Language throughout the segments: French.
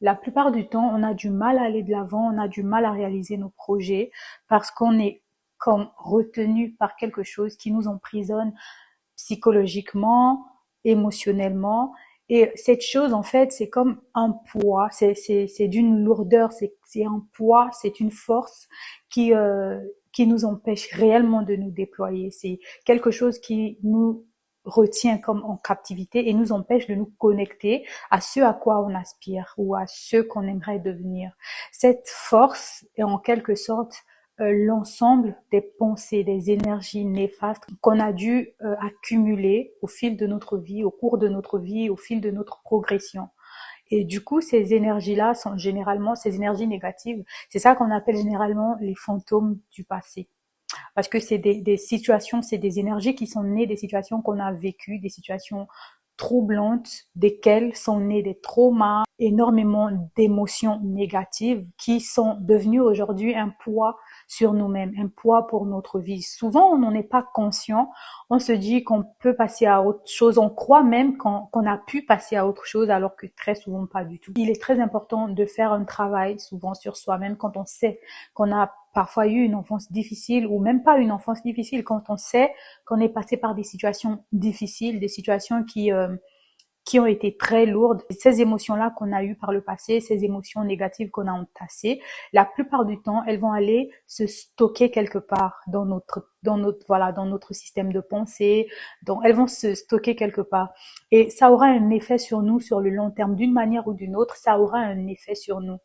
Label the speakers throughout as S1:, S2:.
S1: La plupart du temps, on a du mal à aller de l'avant, on a du mal à réaliser nos projets parce qu'on est comme retenu par quelque chose qui nous emprisonne psychologiquement, émotionnellement. Et cette chose, en fait, c'est comme un poids, c'est d'une lourdeur, c'est un poids, c'est une force qui nous empêche réellement de nous déployer. C'est quelque chose qui nous retient comme en captivité et nous empêche de nous connecter à ce à quoi on aspire ou à ce qu'on aimerait devenir. Cette force est en quelque sorte l'ensemble des pensées, des énergies néfastes qu'on a dû accumuler au fil de notre vie, au cours de notre vie, au fil de notre progression. Et du coup, ces énergies-là sont généralement, ces énergies négatives, c'est ça qu'on appelle généralement les fantômes du passé. Parce que c'est des situations, c'est des énergies qui sont nées des situations qu'on a vécues, des situations troublantes, desquelles sont nés des traumas, énormément d'émotions négatives qui sont devenues aujourd'hui un poids sur nous-mêmes, un poids pour notre vie. Souvent, on n'en est pas conscient. On se dit qu'on peut passer à autre chose. On croit même qu'on a pu passer à autre chose, alors que très souvent pas du tout. Il est très important de faire un travail souvent sur soi-même quand on sait qu'on a parfois eu une enfance difficile ou même pas une enfance difficile, quand on sait qu'on est passé par des situations difficiles, des situations qui ont été très lourdes. Ces émotions-là qu'on a eues par le passé, ces émotions négatives qu'on a entassées, la plupart du temps, elles vont aller se stocker quelque part dans notre système de pensée. Donc, elles vont se stocker quelque part. Et ça aura un effet sur nous sur le long terme, d'une manière ou d'une autre, ça aura un effet sur nous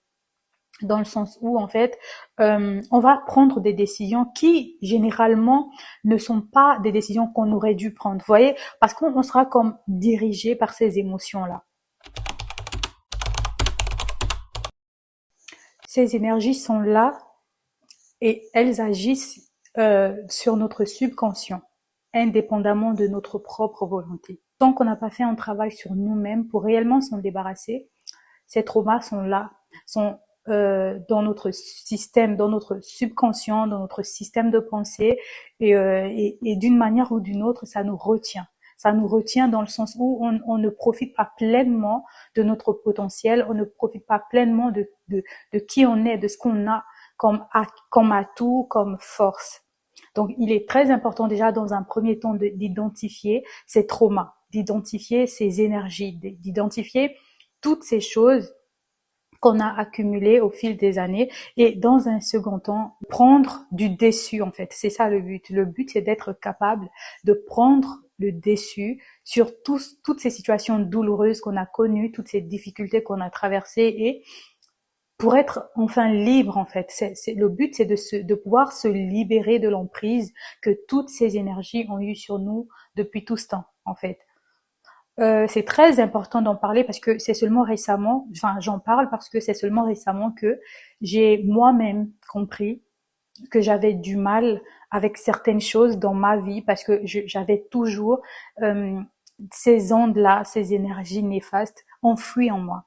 S1: dans le sens où en fait on va prendre des décisions qui généralement ne sont pas des décisions qu'on aurait dû prendre, vous voyez, parce qu'on sera comme dirigé par ces émotions là. Ces énergies sont là et elles agissent sur notre subconscient indépendamment de notre propre volonté. Tant qu'on n'a pas fait un travail sur nous-mêmes pour réellement s'en débarrasser, ces traumas sont là, sont dans notre système, dans notre subconscient, dans notre système de pensée, et d'une manière ou d'une autre, ça nous retient. Ça nous retient dans le sens où on ne profite pas pleinement de notre potentiel, on ne profite pas pleinement de qui on est, de ce qu'on a comme atout, comme force. Donc, il est très important déjà dans un premier temps d'identifier ces traumas, d'identifier ces énergies, d'identifier toutes ces choses qu'on a accumulées au fil des années et dans un second temps, prendre du dessus en fait. C'est ça le but. Le but, c'est d'être capable de prendre le dessus sur toutes ces situations douloureuses qu'on a connues, toutes ces difficultés qu'on a traversées et pour être enfin libre en fait. Le but, c'est de pouvoir se libérer de l'emprise que toutes ces énergies ont eu sur nous depuis tout ce temps en fait. C'est très important d'en parler parce que c'est seulement récemment, enfin j'en parle parce que c'est seulement récemment que j'ai moi-même compris que j'avais du mal avec certaines choses dans ma vie parce que j'avais toujours euh, ces ondes-là, ces énergies néfastes enfouies en moi.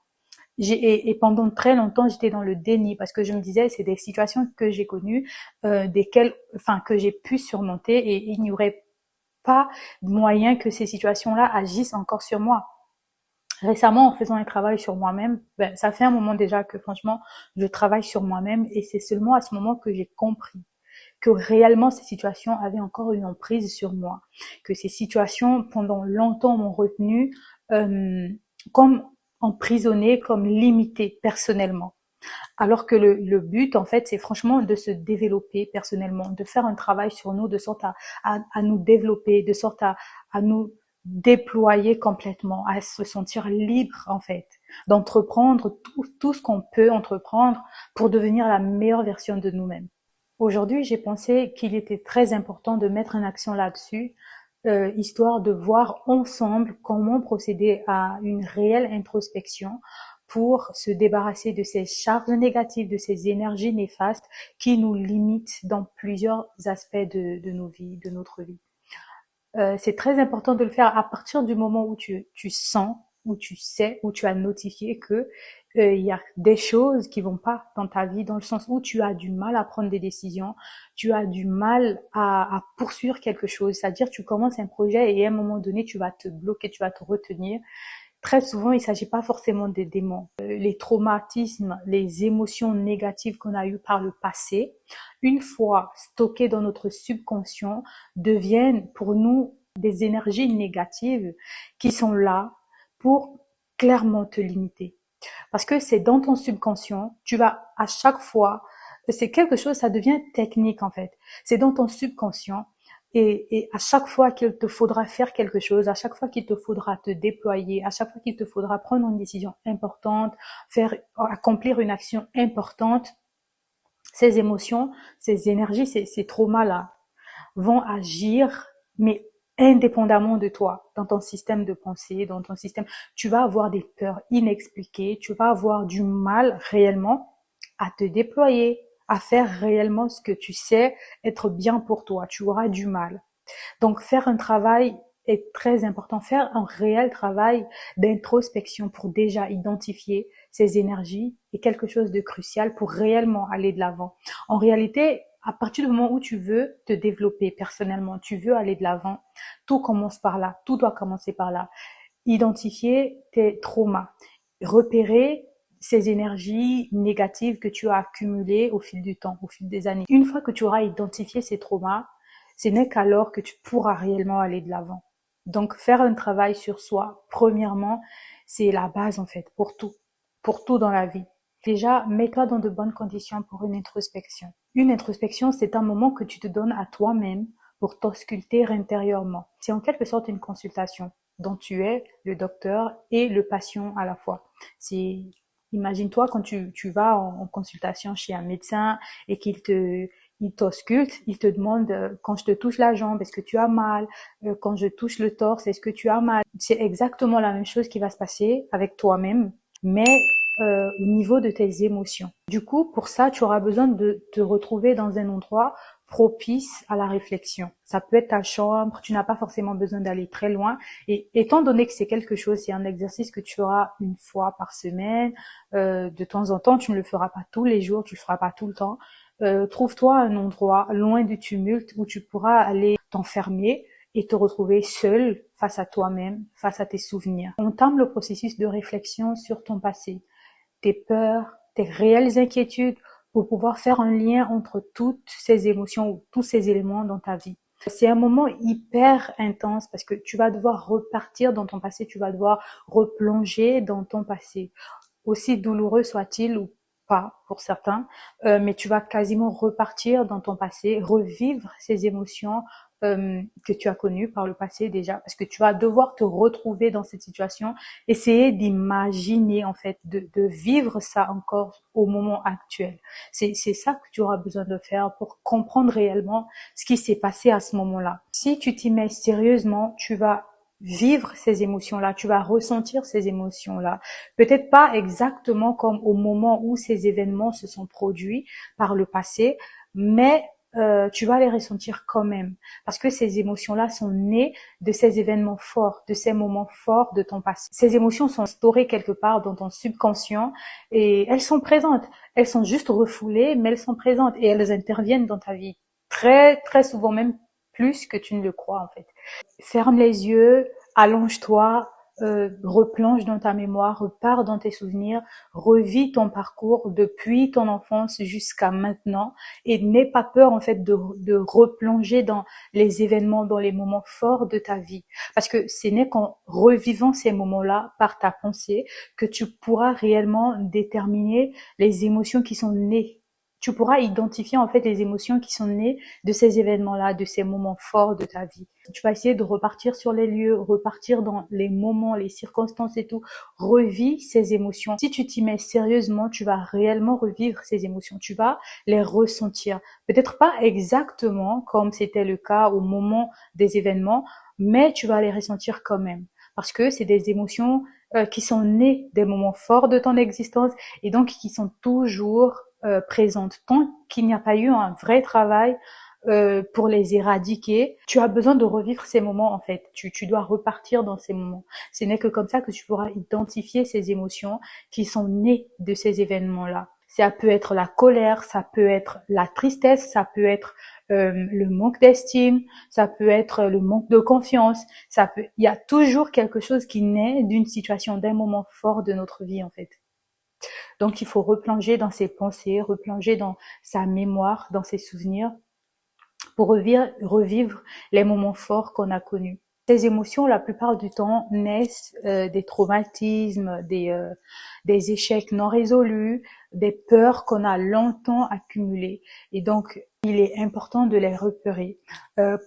S1: Et pendant très longtemps, j'étais dans le déni parce que je me disais, c'est des situations que j'ai connues, que j'ai pu surmonter et il n'y aurait pas moyen que ces situations-là agissent encore sur moi. Récemment, en faisant un travail sur moi-même, ça fait un moment déjà que franchement, je travaille sur moi-même et c'est seulement à ce moment que j'ai compris que réellement ces situations avaient encore une emprise sur moi, que ces situations pendant longtemps m'ont retenu euh, comme emprisonnée, comme limitée personnellement. Alors que le but, en fait, c'est franchement de se développer personnellement, de faire un travail sur nous de sorte à nous développer, de sorte à nous déployer complètement, à se sentir libre, en fait, d'entreprendre tout ce qu'on peut entreprendre pour devenir la meilleure version de nous-mêmes. Aujourd'hui, j'ai pensé qu'il était très important de mettre en action là-dessus, histoire de voir ensemble comment procéder à une réelle introspection pour se débarrasser de ces charges négatives, de ces énergies néfastes qui nous limitent dans plusieurs aspects de nos vies, de notre vie. C'est très important de le faire à partir du moment où tu sens, où tu sais, où tu as notifié que il y a des choses qui vont pas dans ta vie, dans le sens où tu as du mal à prendre des décisions, tu as du mal à poursuivre quelque chose. C'est-à-dire, tu commences un projet et à un moment donné, tu vas te bloquer, tu vas te retenir Très souvent, il ne s'agit pas forcément des démons. Les traumatismes, les émotions négatives qu'on a eues par le passé, une fois stockées dans notre subconscient, deviennent pour nous des énergies négatives qui sont là pour clairement te limiter. Parce que c'est dans ton subconscient, tu vas à chaque fois, c'est quelque chose, ça devient technique en fait. C'est dans ton subconscient et à chaque fois qu'il te faudra faire quelque chose, à chaque fois qu'il te faudra te déployer, à chaque fois qu'il te faudra prendre une décision importante, accomplir une action importante, ces émotions, ces énergies, ces traumas-là vont agir, mais indépendamment de toi, dans ton système de pensée, dans ton système, tu vas avoir des peurs inexpliquées, tu vas avoir du mal réellement à te déployer, à faire réellement ce que tu sais être bien pour toi. Tu auras du mal. Donc, faire un travail est très important. Faire un réel travail d'introspection pour déjà identifier ces énergies est quelque chose de crucial pour réellement aller de l'avant. En réalité, à partir du moment où tu veux te développer personnellement, tu veux aller de l'avant, tout commence par là. Tout doit commencer par là. Identifier tes traumas, repérer ces énergies négatives que tu as accumulées au fil du temps, au fil des années. Une fois que tu auras identifié ces traumas, ce n'est qu'alors que tu pourras réellement aller de l'avant. Donc, faire un travail sur soi, premièrement, c'est la base en fait pour tout dans la vie. Déjà, mets-toi dans de bonnes conditions pour une introspection. Une introspection, c'est un moment que tu te donnes à toi-même pour t'ausculter intérieurement. C'est en quelque sorte une consultation dont tu es le docteur et le patient à la fois. C'est, imagine-toi quand tu vas en consultation chez un médecin et il t'ausculte, il te demande quand je te touche la jambe, est-ce que tu as mal? Quand je touche le torse, est-ce que tu as mal? C'est exactement la même chose qui va se passer avec toi-même, mais au niveau de tes émotions. Du coup, pour ça, tu auras besoin de te retrouver dans un endroit propice à la réflexion. Ça peut être ta chambre, tu n'as pas forcément besoin d'aller très loin. Et étant donné que c'est quelque chose, c'est un exercice que tu feras une fois par semaine, de temps en temps, tu ne le feras pas tous les jours, tu le feras pas tout le temps. Trouve-toi un endroit loin du tumulte où tu pourras aller t'enfermer et te retrouver seul face à toi-même, face à tes souvenirs. Entame le processus de réflexion sur ton passé, tes peurs, tes réelles inquiétudes pour pouvoir faire un lien entre toutes ces émotions ou tous ces éléments dans ta vie. C'est un moment hyper intense parce que tu vas devoir repartir dans ton passé, tu vas devoir replonger dans ton passé. Aussi douloureux soit-il ou pas pour certains, mais tu vas quasiment repartir dans ton passé, revivre ces émotions que tu as connues par le passé déjà, parce que tu vas devoir te retrouver dans cette situation, essayer d'imaginer en fait, de vivre ça encore au moment actuel. C'est ça que tu auras besoin de faire pour comprendre réellement ce qui s'est passé à ce moment-là. Si tu t'y mets sérieusement, tu vas vivre ces émotions-là, tu vas ressentir ces émotions-là. Peut-être pas exactement comme au moment où ces événements se sont produits par le passé, mais tu vas les ressentir quand même. Parce que ces émotions-là sont nées de ces événements forts, de ces moments forts de ton passé. Ces émotions sont storées quelque part dans ton subconscient et elles sont présentes. Elles sont juste refoulées, mais elles sont présentes et elles interviennent dans ta vie. Très, très souvent même plus que tu ne le crois en fait. Ferme les yeux, allonge-toi, replonge dans ta mémoire, repars dans tes souvenirs, revis ton parcours depuis ton enfance jusqu'à maintenant et n'aie pas peur en fait de replonger dans les événements, dans les moments forts de ta vie. Parce que ce n'est qu'en revivant ces moments-là par ta pensée que tu pourras réellement déterminer les émotions qui sont nées. Tu pourras identifier en fait les émotions qui sont nées de ces événements-là, de ces moments forts de ta vie. Tu vas essayer de repartir sur les lieux, repartir dans les moments, les circonstances et tout. Revis ces émotions. Si tu t'y mets sérieusement, tu vas réellement revivre ces émotions. Tu vas les ressentir. Peut-être pas exactement comme c'était le cas au moment des événements, mais tu vas les ressentir quand même. Parce que c'est des émotions qui sont nées des moments forts de ton existence et donc qui sont toujours présentes. Tant qu'il n'y a pas eu un vrai travail pour les éradiquer, tu as besoin de revivre ces moments en fait. Tu dois repartir dans ces moments. Ce n'est que comme ça que tu pourras identifier ces émotions qui sont nées de ces événements-là. Ça peut être la colère, ça peut être la tristesse, ça peut être le manque d'estime, ça peut être le manque de confiance. Il y a toujours quelque chose qui naît d'une situation, d'un moment fort de notre vie en fait. Donc il faut replonger dans ses pensées, replonger dans sa mémoire, dans ses souvenirs, pour revivre les moments forts qu'on a connus. Ces émotions, la plupart du temps, naissent des traumatismes, des échecs non résolus, des peurs qu'on a longtemps accumulées. Et donc, il est important de les repérer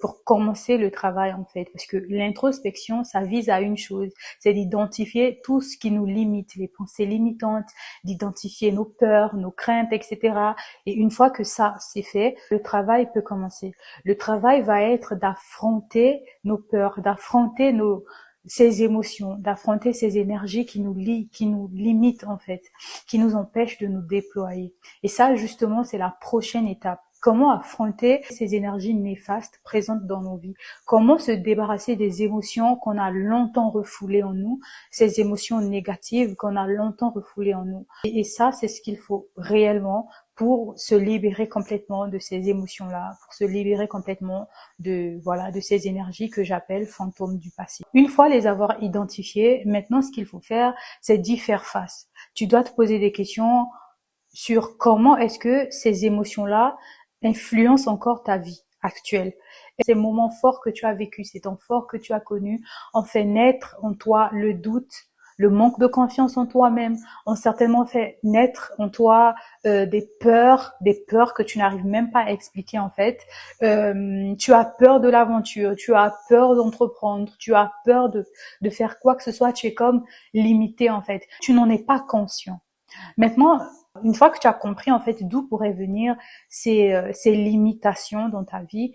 S1: pour commencer le travail en fait, parce que l'introspection, ça vise à une chose, c'est d'identifier tout ce qui nous limite, les pensées limitantes, d'identifier nos peurs, nos craintes, etc. Et une fois que ça c'est fait, le travail peut commencer. Le travail va être d'affronter nos peurs, d'affronter ces émotions, d'affronter ces énergies qui nous limitent en fait, qui nous empêchent de nous déployer. Et ça, justement, c'est la prochaine étape. Comment affronter ces énergies néfastes présentes dans nos vies? Comment se débarrasser des émotions qu'on a longtemps refoulées en nous, ces émotions négatives qu'on a longtemps refoulées en nous? Et ça, c'est ce qu'il faut réellement pour se libérer complètement de ces émotions-là, pour se libérer complètement de ces énergies que j'appelle fantômes du passé. Une fois les avoir identifiées, maintenant ce qu'il faut faire, c'est d'y faire face. Tu dois te poser des questions sur comment est-ce que ces émotions-là influencent encore ta vie actuelle. Ces moments forts que tu as vécus, ces temps forts que tu as connus, ont fait naître en toi le doute, le manque de confiance en toi-même, ont certainement fait naître en toi des peurs que tu n'arrives même pas à expliquer en fait. Tu as peur de l'aventure, tu as peur d'entreprendre, tu as peur de faire quoi que ce soit, tu es comme limité en fait. Tu n'en es pas conscient. Maintenant, une fois que tu as compris en fait d'où pourraient venir ces limitations dans ta vie,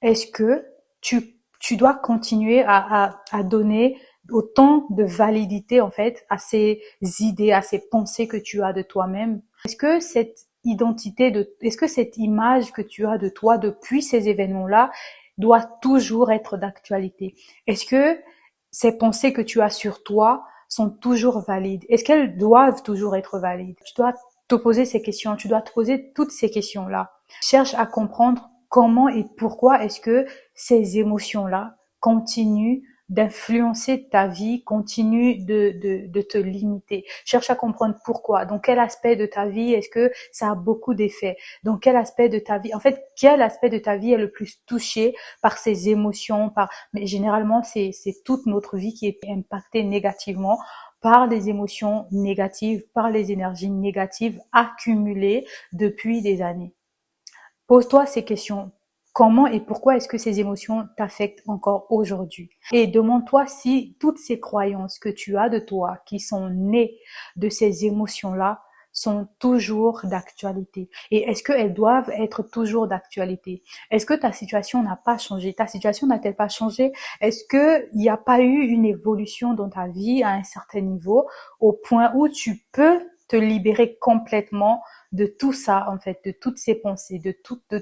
S1: est-ce que tu dois continuer à donner autant de validité en fait à ces idées, à ces pensées que tu as de toi-même? Est-ce que est-ce que cette image que tu as de toi depuis ces événements-là doit toujours être d'actualité? Est-ce que ces pensées que tu as sur toi sont toujours valides? Est-ce qu'elles doivent toujours être valides? Tu dois te poser ces questions, tu dois te poser toutes ces questions-là. Cherche à comprendre comment et pourquoi est-ce que ces émotions-là continuent d'influencer ta vie, continuent de te limiter. Cherche à comprendre pourquoi. Dans quel aspect de ta vie est-ce que ça a beaucoup d'effets? Dans quel aspect de ta vie? En fait, quel aspect de ta vie est le plus touché par ces émotions, mais généralement, c'est toute notre vie qui est impactée négativement par les émotions négatives, par les énergies négatives accumulées depuis des années. Pose-toi ces questions. Comment et pourquoi est-ce que ces émotions t'affectent encore aujourd'hui? Et demande-toi si toutes ces croyances que tu as de toi, qui sont nées de ces émotions-là, sont toujours d'actualité. Et est-ce qu'elles doivent être toujours d'actualité? Est-ce que ta situation n'a pas changé? Ta situation n'a-t-elle pas changé? Est-ce qu'il n'y a pas eu une évolution dans ta vie à un certain niveau au point où tu peux te libérer complètement de tout ça, en fait, de toutes ces pensées, de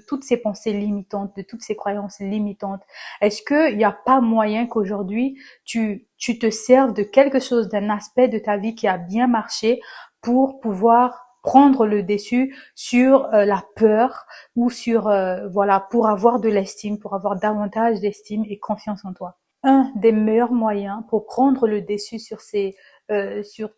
S1: toutes ces pensées limitantes, de toutes ces croyances limitantes? Est-ce qu'il n'y a pas moyen qu'aujourd'hui, tu te serves de quelque chose, d'un aspect de ta vie qui a bien marché pour pouvoir prendre le dessus sur la peur ou sur, pour avoir de l'estime, pour avoir davantage d'estime et confiance en toi? Un des meilleurs moyens pour prendre le dessus sur sur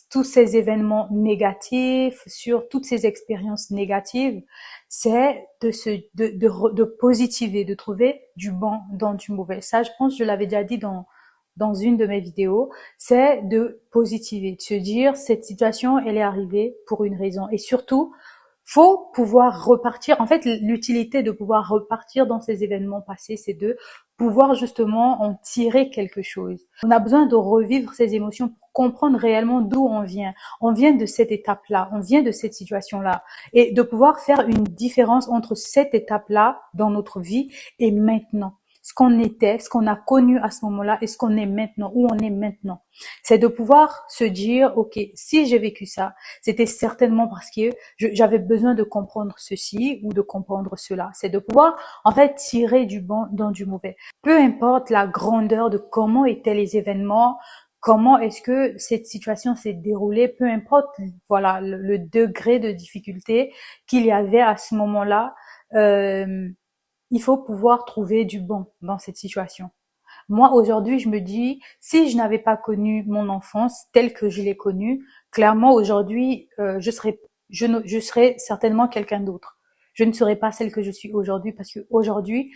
S1: tous ces événements négatifs, sur toutes ces expériences négatives, c'est de positiver, de trouver du bon dans du mauvais. Ça, je pense, je l'avais déjà dit dans une de mes vidéos, c'est de positiver, de se dire, cette situation, elle est arrivée pour une raison. Et surtout, faut pouvoir repartir. En fait, l'utilité de pouvoir repartir dans ces événements passés, c'est de pouvoir justement en tirer quelque chose. On a besoin de revivre ces émotions pour comprendre réellement d'où on vient. On vient de cette étape-là, on vient de cette situation-là. Et de pouvoir faire une différence entre cette étape-là dans notre vie et maintenant. Ce qu'on était, ce qu'on a connu à ce moment-là et ce qu'on est maintenant, où on est maintenant. C'est de pouvoir se dire, ok, si j'ai vécu ça, c'était certainement parce que j'avais besoin de comprendre ceci ou de comprendre cela. C'est de pouvoir, en fait, tirer du bon dans du mauvais. Peu importe la grandeur de comment étaient les événements, comment est-ce que cette situation s'est déroulée, peu importe, voilà, le degré de difficulté qu'il y avait à ce moment-là, euh, il faut pouvoir trouver du bon dans cette situation. Moi, aujourd'hui, je me dis, si je n'avais pas connu mon enfance telle que je l'ai connue, clairement, aujourd'hui, je serais certainement quelqu'un d'autre. Je ne serais pas celle que je suis aujourd'hui parce que aujourd'hui,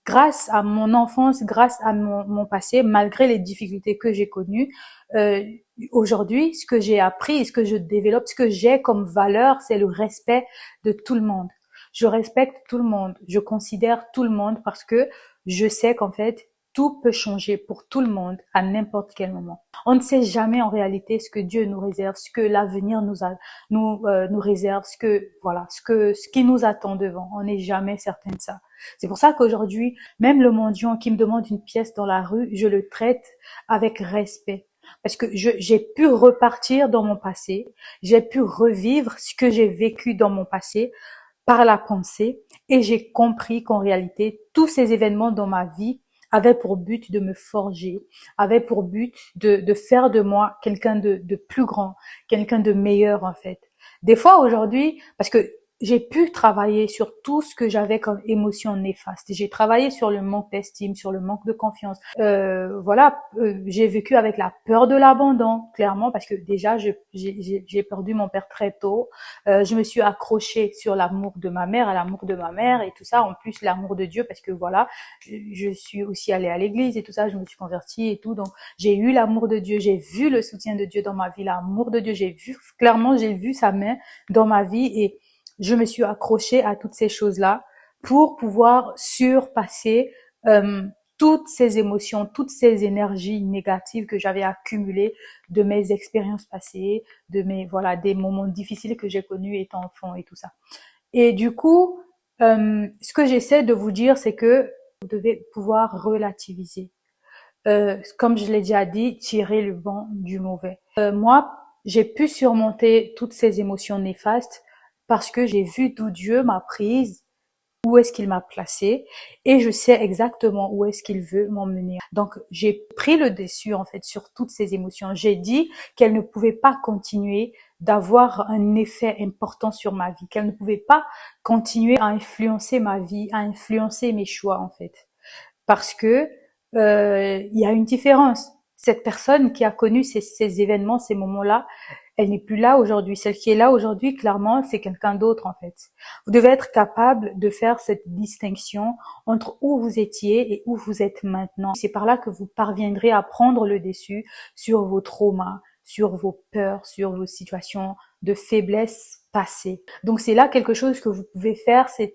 S1: grâce à mon enfance, grâce à mon passé, malgré les difficultés que j'ai connues, euh, aujourd'hui, ce que j'ai appris, ce que je développe, ce que j'ai comme valeur, c'est le respect de tout le monde. Je respecte tout le monde, je considère tout le monde parce que je sais qu'en fait, tout peut changer pour tout le monde à n'importe quel moment. On ne sait jamais en réalité ce que Dieu nous réserve, ce que l'avenir nous réserve, ce qui nous attend devant. On n'est jamais certain de ça. C'est pour ça qu'aujourd'hui, même le mendiant qui me demande une pièce dans la rue, je le traite avec respect. Parce que j'ai pu repartir dans mon passé, j'ai pu revivre ce que j'ai vécu dans mon passé par la pensée et j'ai compris qu'en réalité, tous ces événements dans ma vie avaient pour but de me forger, avaient pour but de faire de moi quelqu'un de plus grand, quelqu'un de meilleur en fait. Des fois aujourd'hui, parce que j'ai pu travailler sur tout ce que j'avais comme émotion néfaste. J'ai travaillé sur le manque d'estime, sur le manque de confiance. J'ai vécu avec la peur de l'abandon, clairement, parce que déjà, j'ai perdu mon père très tôt. Je me suis accrochée sur l'amour de ma mère, à l'amour de ma mère et tout ça. En plus, l'amour de Dieu, parce que voilà, je suis aussi allée à l'église et tout ça. Je me suis convertie et tout. Donc, j'ai eu l'amour de Dieu. J'ai vu le soutien de Dieu dans ma vie, l'amour de Dieu. J'ai vu sa main dans ma vie et je me suis accrochée à toutes ces choses-là pour pouvoir surpasser toutes ces émotions, toutes ces énergies négatives que j'avais accumulées de mes expériences passées, des moments difficiles que j'ai connus étant enfant et tout ça. Et du coup, ce que j'essaie de vous dire, c'est que vous devez pouvoir relativiser. Comme je l'ai déjà dit, tirer le bon du mauvais. Moi, j'ai pu surmonter toutes ces émotions néfastes parce que j'ai vu d'où Dieu m'a prise, où est-ce qu'il m'a placée, et je sais exactement où est-ce qu'il veut m'emmener. Donc, j'ai pris le dessus, en fait, sur toutes ces émotions. J'ai dit qu'elles ne pouvaient pas continuer d'avoir un effet important sur ma vie, qu'elles ne pouvaient pas continuer à influencer ma vie, à influencer mes choix, en fait. Parce que, il y a une différence. Cette personne qui a connu ces événements, ces moments-là, elle n'est plus là aujourd'hui. Celle qui est là aujourd'hui, clairement, c'est quelqu'un d'autre, en fait. Vous devez être capable de faire cette distinction entre où vous étiez et où vous êtes maintenant. C'est par là que vous parviendrez à prendre le dessus sur vos traumas, sur vos peurs, sur vos situations de faiblesse passées. Donc c'est là quelque chose que vous pouvez faire, c'est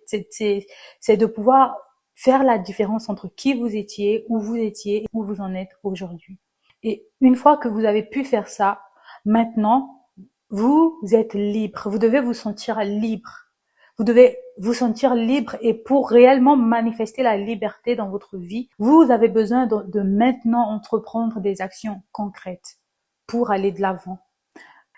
S1: de pouvoir faire la différence entre qui vous étiez, et où vous en êtes aujourd'hui. Et une fois que vous avez pu faire ça, maintenant, vous êtes libre. Vous devez vous sentir libre. Vous devez vous sentir libre et pour réellement manifester la liberté dans votre vie, vous avez besoin de maintenant entreprendre des actions concrètes pour aller de l'avant.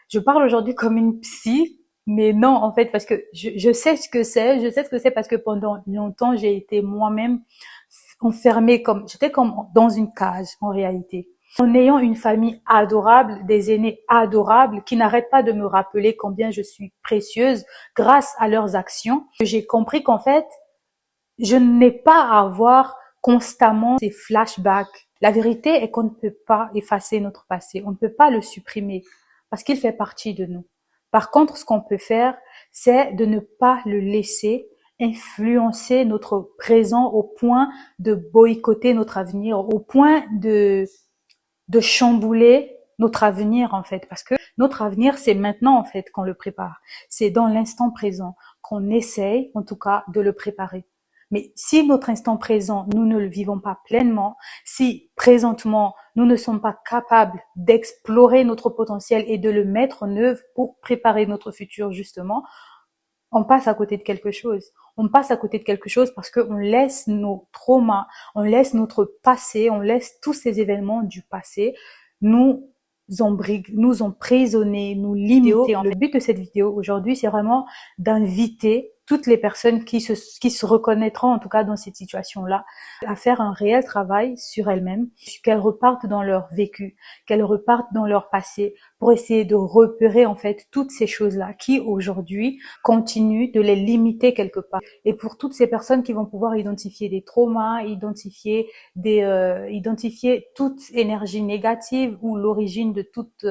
S1: Je parle aujourd'hui comme une psy, mais non, en fait, parce que je sais ce que c'est. Je sais ce que c'est parce que pendant longtemps, j'ai été moi-même enfermée j'étais comme dans une cage, en réalité. En ayant une famille adorable, des aînés adorables qui n'arrêtent pas de me rappeler combien je suis précieuse grâce à leurs actions, j'ai compris qu'en fait, je n'ai pas à avoir constamment ces flashbacks. La vérité est qu'on ne peut pas effacer notre passé, on ne peut pas le supprimer parce qu'il fait partie de nous. Par contre, ce qu'on peut faire, c'est de ne pas le laisser influencer notre présent au point de boycotter notre avenir, au point de chambouler notre avenir en fait, parce que notre avenir c'est maintenant en fait qu'on le prépare, c'est dans l'instant présent qu'on essaye en tout cas de le préparer. Mais si notre instant présent, nous ne le vivons pas pleinement, si présentement nous ne sommes pas capables d'explorer notre potentiel et de le mettre en œuvre pour préparer notre futur justement, on passe à côté de quelque chose. On passe à côté de quelque chose parce qu'on laisse nos traumas, on laisse notre passé, on laisse tous ces événements du passé nous emprisonner, nous limiter. Le but de cette vidéo aujourd'hui, c'est vraiment d'inviter toutes les personnes qui se reconnaîtront en tout cas dans cette situation-là, à faire un réel travail sur elles-mêmes, qu'elles repartent dans leur vécu, qu'elles repartent dans leur passé pour essayer de repérer en fait toutes ces choses-là qui aujourd'hui continuent de les limiter quelque part. Et pour toutes ces personnes qui vont pouvoir identifier des traumas, identifier toute énergie négative ou l'origine de toute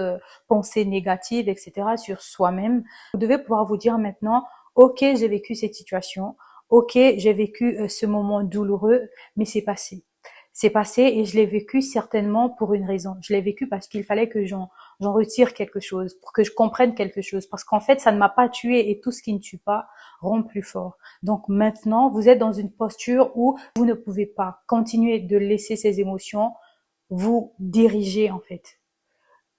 S1: pensée négative, etc. sur soi-même, vous devez pouvoir vous dire maintenant, ok, j'ai vécu cette situation, ok, j'ai vécu ce moment douloureux, mais c'est passé. C'est passé et je l'ai vécu certainement pour une raison. Je l'ai vécu parce qu'il fallait que j'en retire quelque chose, pour que je comprenne quelque chose. Parce qu'en fait, ça ne m'a pas tué et tout ce qui ne tue pas rend plus fort. Donc maintenant, vous êtes dans une posture où vous ne pouvez pas continuer de laisser ces émotions vous diriger en fait,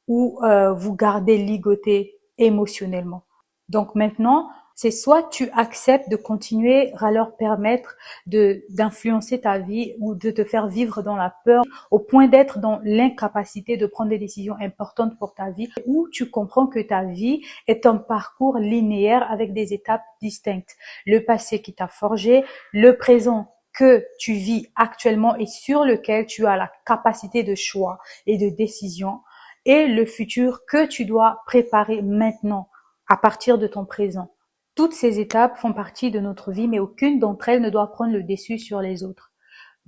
S1: ou vous garder ligoté émotionnellement. Donc maintenant, c'est soit tu acceptes de continuer à leur permettre d'influencer ta vie ou de te faire vivre dans la peur au point d'être dans l'incapacité de prendre des décisions importantes pour ta vie, ou tu comprends que ta vie est un parcours linéaire avec des étapes distinctes. Le passé qui t'a forgé, le présent que tu vis actuellement et sur lequel tu as la capacité de choix et de décision, et le futur que tu dois préparer maintenant à partir de ton présent. Toutes ces étapes font partie de notre vie, mais aucune d'entre elles ne doit prendre le dessus sur les autres.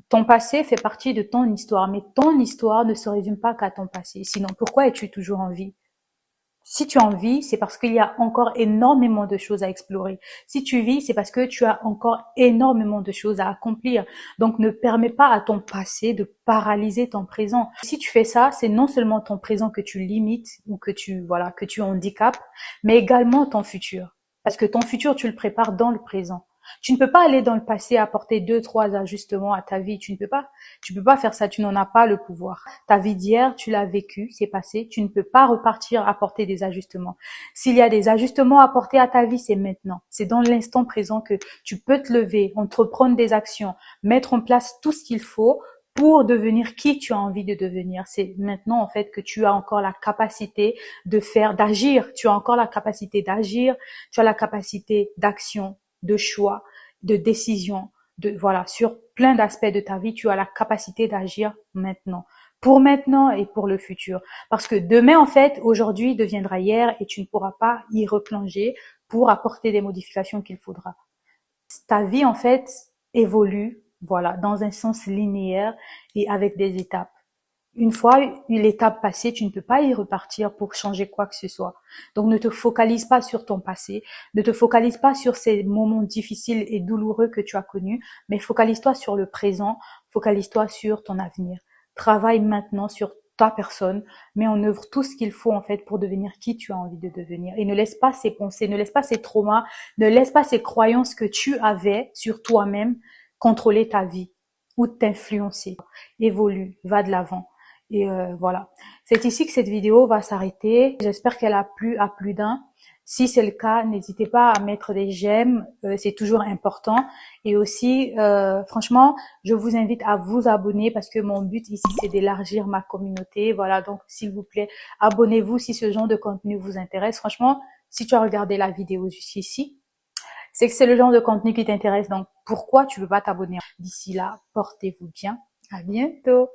S1: Ton passé fait partie de ton histoire, mais ton histoire ne se résume pas qu'à ton passé. Sinon, pourquoi es-tu toujours en vie? Si tu en vis, c'est parce qu'il y a encore énormément de choses à explorer. Si tu vis, c'est parce que tu as encore énormément de choses à accomplir. Donc, ne permets pas à ton passé de paralyser ton présent. Si tu fais ça, c'est non seulement ton présent que tu limites ou que tu handicapes, mais également ton futur. Parce que ton futur, tu le prépares dans le présent. Tu ne peux pas aller dans le passé apporter 2, 3 ajustements à ta vie. Tu ne peux pas. Tu peux pas faire ça. Tu n'en as pas le pouvoir. Ta vie d'hier, tu l'as vécue, c'est passé. Tu ne peux pas repartir apporter des ajustements. S'il y a des ajustements à apporter à ta vie, c'est maintenant. C'est dans l'instant présent que tu peux te lever, entreprendre des actions, mettre en place tout ce qu'il faut pour devenir qui tu as envie de devenir. C'est maintenant, en fait, que tu as encore la capacité d'agir. Tu as encore la capacité d'agir. Tu as la capacité d'action, de choix, de décision, sur plein d'aspects de ta vie, tu as la capacité d'agir maintenant et pour le futur. Parce que demain, en fait, aujourd'hui deviendra hier et tu ne pourras pas y replonger pour apporter des modifications qu'il faudra. Ta vie, en fait, évolue, dans un sens linéaire et avec des étapes. Une fois l'étape passée, tu ne peux pas y repartir pour changer quoi que ce soit. Donc ne te focalise pas sur ton passé, ne te focalise pas sur ces moments difficiles et douloureux que tu as connus, mais focalise-toi sur le présent, focalise-toi sur ton avenir. Travaille maintenant sur ta personne, mets en œuvre tout ce qu'il faut en fait pour devenir qui tu as envie de devenir. Et ne laisse pas ces pensées, ne laisse pas ces traumas, ne laisse pas ces croyances que tu avais sur toi-même contrôler ta vie ou t'influencer. Évolue, va de l'avant. Et voilà. C'est ici que cette vidéo va s'arrêter. J'espère qu'elle a plu à plus d'un. Si c'est le cas, n'hésitez pas à mettre des j'aime, c'est toujours important. Et aussi, franchement, je vous invite à vous abonner parce que mon but ici, c'est d'élargir ma communauté. Voilà, donc s'il vous plaît, abonnez-vous si ce genre de contenu vous intéresse. Franchement, si tu as regardé la vidéo jusqu'ici, c'est que c'est le genre de contenu qui t'intéresse. Donc, pourquoi tu ne veux pas t'abonner? D'ici là, portez-vous bien. À bientôt.